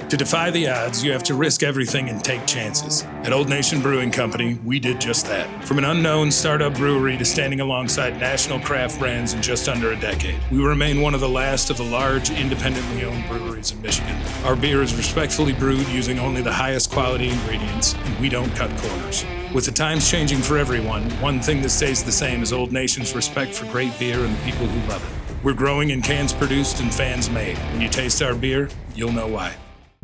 To defy the odds, you have to risk everything and take chances. At Old Nation Brewing Company, we did just that. From an unknown startup brewery to standing alongside national craft brands in just under a decade, we remain one of the last of the large, independently owned breweries in Michigan. Our beer is respectfully brewed using only the highest quality ingredients, and we don't cut corners. With the times changing for everyone, one thing that stays the same is Old Nation's respect for great beer and the people who love it. We're growing in cans produced and fans made. When you taste our beer, you'll know why.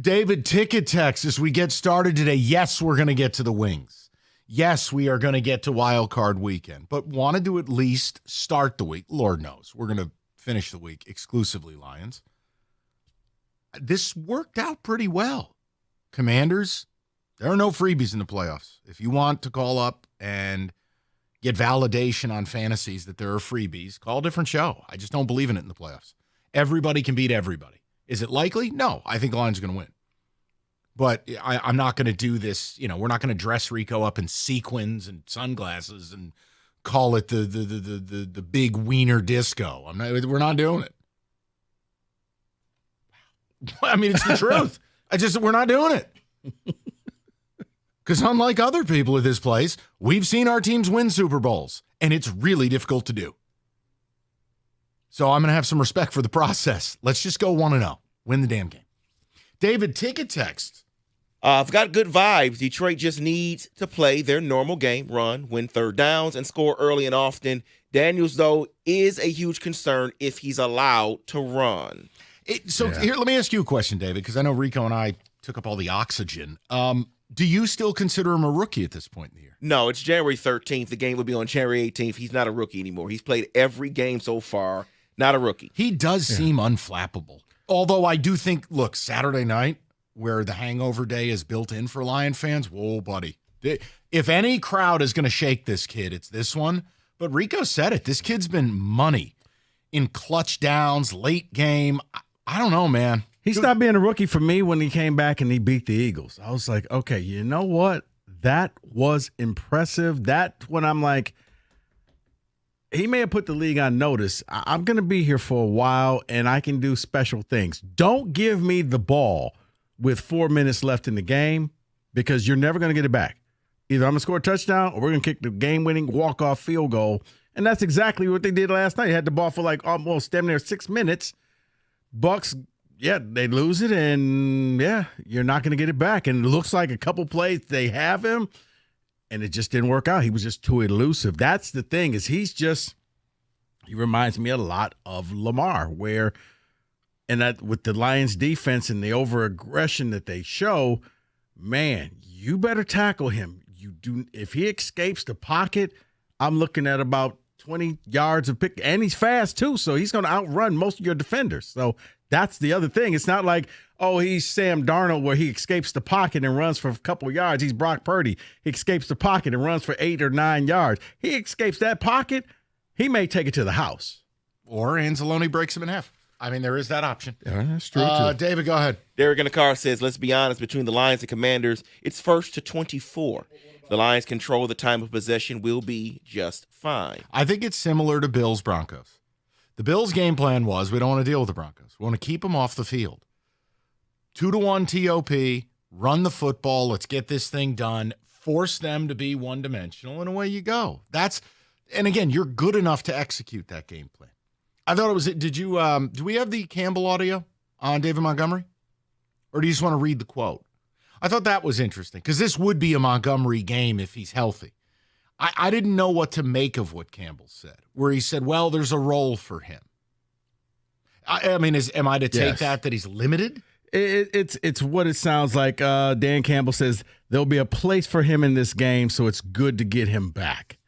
David, ticket text as we get started today. Yes, we're going to get to the Wings. Yes, we are going to get to Wild Card Weekend, but wanted to at least start the week. Lord knows, we're going to finish the week exclusively Lions. This worked out pretty well. Commanders, there are no freebies in the playoffs. If you want to call up and get validation on fantasies that there are freebies, call a different show. I just don't believe in it in the playoffs. Everybody can beat everybody. Is it likely? No, I think the Lions are going to win. But I'm not going to do this. You know, we're not going to dress Rico up in sequins and sunglasses and call it the big wiener disco. We're not doing it. I mean, it's the truth. We're not doing it. Because unlike other people at this place, we've seen our teams win Super Bowls, and it's really difficult to do. So I'm going to have some respect for the process. Let's just go 1-0. Win the damn game. David, ticket text. I've got good vibes. Detroit just needs to play their normal game, run, win third downs, and score early and often. Daniels, though, is a huge concern if he's allowed to run. Here, let me ask you a question, David, because I know Rico and I took up all the oxygen. Do you still consider him a rookie at this point in the year? No, it's January 13th. The game will be on January 18th. He's not a rookie anymore. He's played every game so far. Not a rookie. He does seem unflappable. Although I do think, look, Saturday night, where the hangover day is built in for Lion fans, whoa, buddy. If any crowd is going to shake this kid, it's this one. But Rico said it. This kid's been money in clutch downs, late game. I don't know, man. He stopped being a rookie for me when he came back and he beat the Eagles. I was like, okay, you know what? That was impressive. That's when I'm like, he may have put the league on notice. I'm going to be here for a while, and I can do special things. Don't give me the ball with 4 minutes left in the game because you're never going to get it back. Either I'm going to score a touchdown or we're going to kick the game-winning walk-off field goal, and that's exactly what they did last night. They had the ball for like almost damn near 6 minutes. Bucks, they lose it, and, you're not going to get it back. And it looks like a couple plays they have him, and it just didn't work out. He was just too elusive. That's the thing is he reminds me a lot of Lamar and that with the Lions defense and the over-aggression that they show, man, you better tackle him. If he escapes the pocket, I'm looking at about 20 yards of pick, and he's fast too, so he's going to outrun most of your defenders. So that's the other thing. It's not like, he's Sam Darnold where he escapes the pocket and runs for a couple of yards. He's Brock Purdy. He escapes the pocket and runs for 8 or 9 yards. He escapes that pocket, he may take it to the house. Or Anzalone breaks him in half. I mean, there is that option. Yeah, that's true, too. David, go ahead. Derek in the car says, let's be honest, between the Lions and Commanders, it's 1st to 24. The Lions control the time of possession will be just fine. I think it's similar to Bills-Broncos. The Bills' game plan was we don't want to deal with the Broncos. We want to keep them off the field. 2-1 TOP, run the football, let's get this thing done, force them to be one-dimensional, and away you go. And again, you're good enough to execute that game plan. I thought it was, do we have the Campbell audio on David Montgomery? Or do you just want to read the quote? I thought that was interesting because this would be a Montgomery game if he's healthy. I didn't know what to make of what Campbell said, where he said, well, there's a role for him. I mean, am I to take that he's limited? It's what it sounds like. Dan Campbell says there'll be a place for him in this game, so it's good to get him back.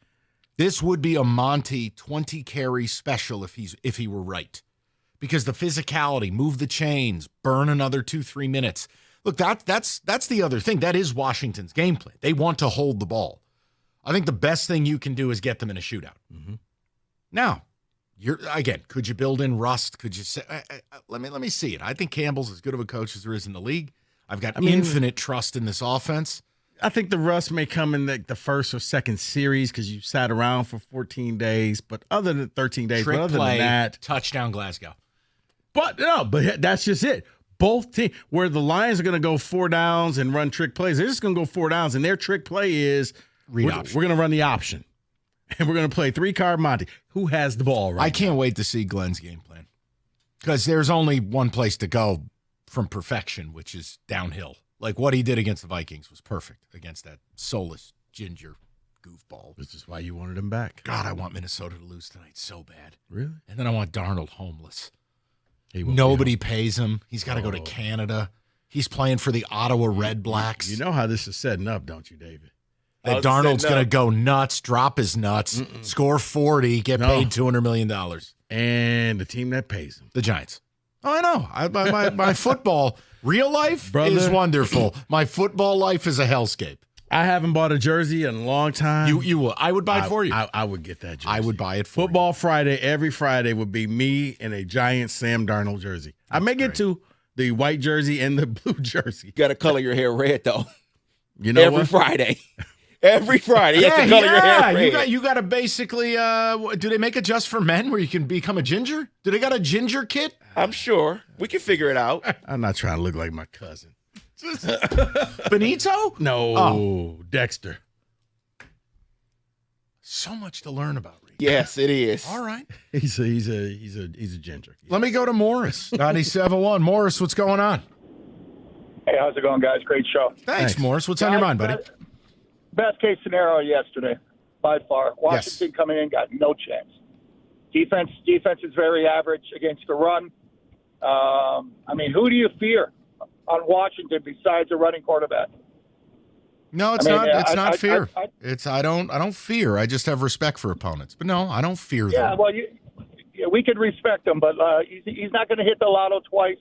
This would be a Monty 20 carry special if he were right. Because the physicality, move the chains, burn another 2-3 minutes. Look, that's the other thing. That is Washington's game plan. They want to hold the ball. I think the best thing you can do is get them in a shootout. Mm-hmm. Now, could you build in rust? Could you say, let me see it. I think Campbell's as good of a coach as there is in the league. I've got infinite trust in this offense. I think the rust may come in the first or second series because you sat around for 14 days, but other than 13 days, Trick but other play, than that, touchdown Glasgow. But that's just it. Both teams, where the Lions are going to go 4 downs and run trick plays, they're just going to go 4 downs, and their trick play is we're going to run the option. And we're going to play 3-card Monty. Who has the ball right I can't wait to see Glenn's game plan because there's only one place to go from perfection, which is downhill. Like what he did against the Vikings was perfect against that soulless ginger goofball. This is why you wanted him back. God, I want Minnesota to lose tonight so bad. Really? And then I want Darnold homeless. Nobody pays him. He's got to go to Canada. He's playing for the Ottawa Red Blacks. You know how this is setting up, don't you, David? That Darnold's going to go nuts, drop his nuts, score 40, get paid $200 million. And the team that pays him. The Giants. Oh, I know. My football, real life is wonderful. My football life is a hellscape. I haven't bought a jersey in a long time. You will. I would buy it for you. I would get that jersey. I would buy it for Football Friday, every Friday would be me in a Giant Sam Darnold jersey. I may get to the white jersey and the blue jersey. You got to color your hair red, though. You know every Friday. Every Friday, you have to color your hair red. You got to basically, do they make it just for men where you can become a ginger? Do they got a ginger kit? I'm sure. We can figure it out. I'm not trying to look like my cousin. Benito? No, Dexter. So much to learn about. Rico. Yes, it is. All right. He's a ginger. Let me go to Morris. 97.1. Morris, what's going on? Hey, how's it going, guys? Great show. Thanks. Morris. What's on your mind, buddy? Best case scenario yesterday, by far. Washington coming in got no chance. Defense is very average against the run. Who do you fear on Washington besides a running quarterback? No, it's not. It's not fear. I don't fear. I just have respect for opponents. But no, I don't fear them. Yeah, well, we could respect him, but he's not going to hit the lotto twice.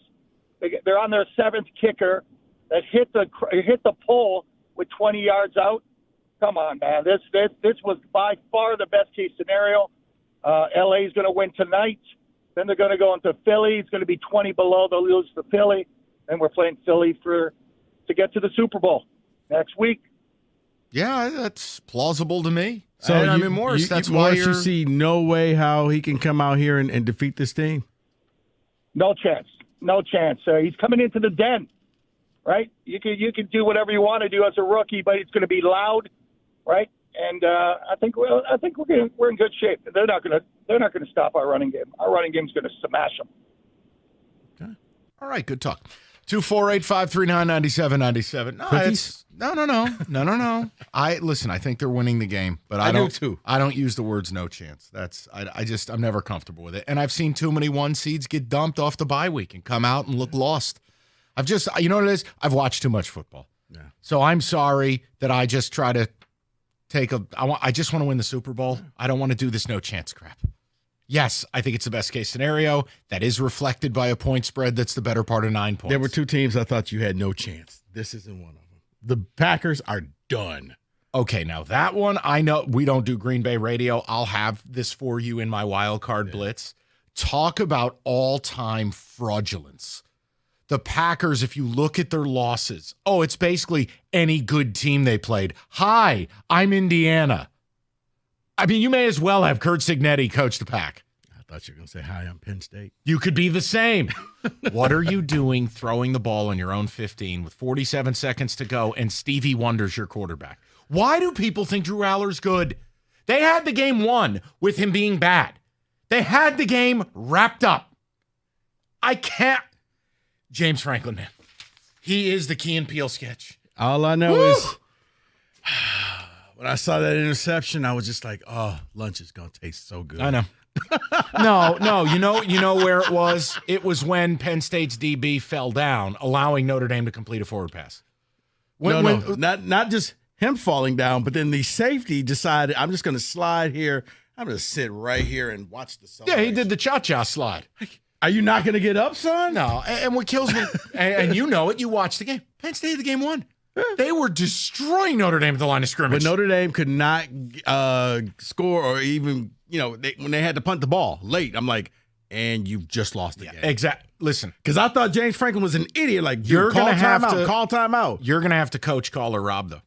They're on their 7th kicker that hit the pole with 20 yards out. Come on, man. This was by far the best case scenario. LA is going to win tonight. Then they're going to go into Philly. It's going to be 20 below. They'll lose to Philly. And we're playing Philly to get to the Super Bowl next week. Yeah, that's plausible to me. So Morris, that's why you see no way how he can come out here and defeat this team. No chance. No chance. He's coming into the den, right? You can do whatever you want to do as a rookie, but it's going to be loud, right? And I think we're in good shape. They're not going to stop our running game. Our running game is going to smash them. Okay. All right. Good talk. 248-539-9797. No. I think they're winning the game, but I don't. Do too. I don't use the words "no chance." I'm never comfortable with it, and I've seen too many 1 seeds get dumped off the bye week and come out and look lost. You know what it is? I've watched too much football. Yeah. So I'm sorry that I just try to I just want to win the Super Bowl. I don't want to do this no chance crap. Yes, I think it's the best case scenario. That is reflected by a point spread that's the better part of 9 points. There were 2 teams I thought you had no chance. This isn't one of them. The Packers are done. Okay, now that one, I know we don't do Green Bay radio. I'll have this for you in my wild card blitz. Talk about all-time fraudulence. The Packers, if you look at their losses, it's basically any good team they played. Hi, I'm Indiana. You may as well have Kurt Signetti coach the Pack. I thought you were going to say, hi, I'm Penn State. You could be the same. What are you doing throwing the ball in your own 15 with 47 seconds to go and Stevie Wonder's your quarterback? Why do people think Drew Aller's good? They had the game won with him being bad. They had the game wrapped up. I can't. James Franklin, man. He is the Key and Peele sketch. All I know is when I saw that interception, I was just like, lunch is going to taste so good. I know. No. You know where it was? It was when Penn State's DB fell down, allowing Notre Dame to complete a forward pass. Not just him falling down, but then the safety decided, I'm just going to slide here. I'm going to sit right here and watch the celebration. Yeah, he did the cha-cha slide. Are you not going to get up, son? No. And what kills me, and you know it, you watched the game. Penn State had the game won. They were destroying Notre Dame at the line of scrimmage. But Notre Dame could not score or even, when they had to punt the ball late, I'm like, and you've just lost the game. Exactly. Listen. Because I thought James Franklin was an idiot. Like, you're going to have to call timeout. You're going to have to coach Caller Rob, though.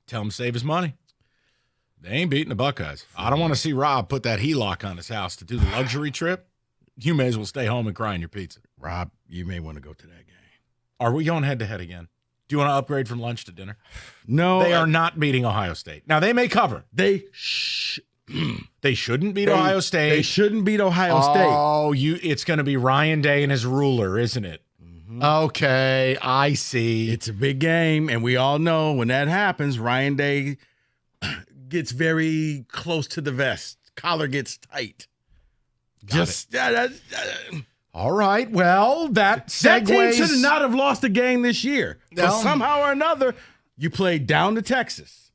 Tell him to save his money. They ain't beating the Buckeyes. I don't want to see Rob put that HELOC on his house to do the luxury trip. you may as well stay home and cry on your pizza. Rob, you may want to go to that game. Are we going head-to-head again? Do you want to upgrade from lunch to dinner? No. They are not beating Ohio State. Now, they may cover. They shouldn't beat Ohio State. They shouldn't beat Ohio State. Oh, it's going to be Ryan Day and his ruler, isn't it? Mm-hmm. Okay, I see. It's a big game, and we all know when that happens, Ryan Day gets very close to the vest. Collar gets tight. All right. Well, that team segues. should not have lost a game this year. But somehow or another, you played down to Texas.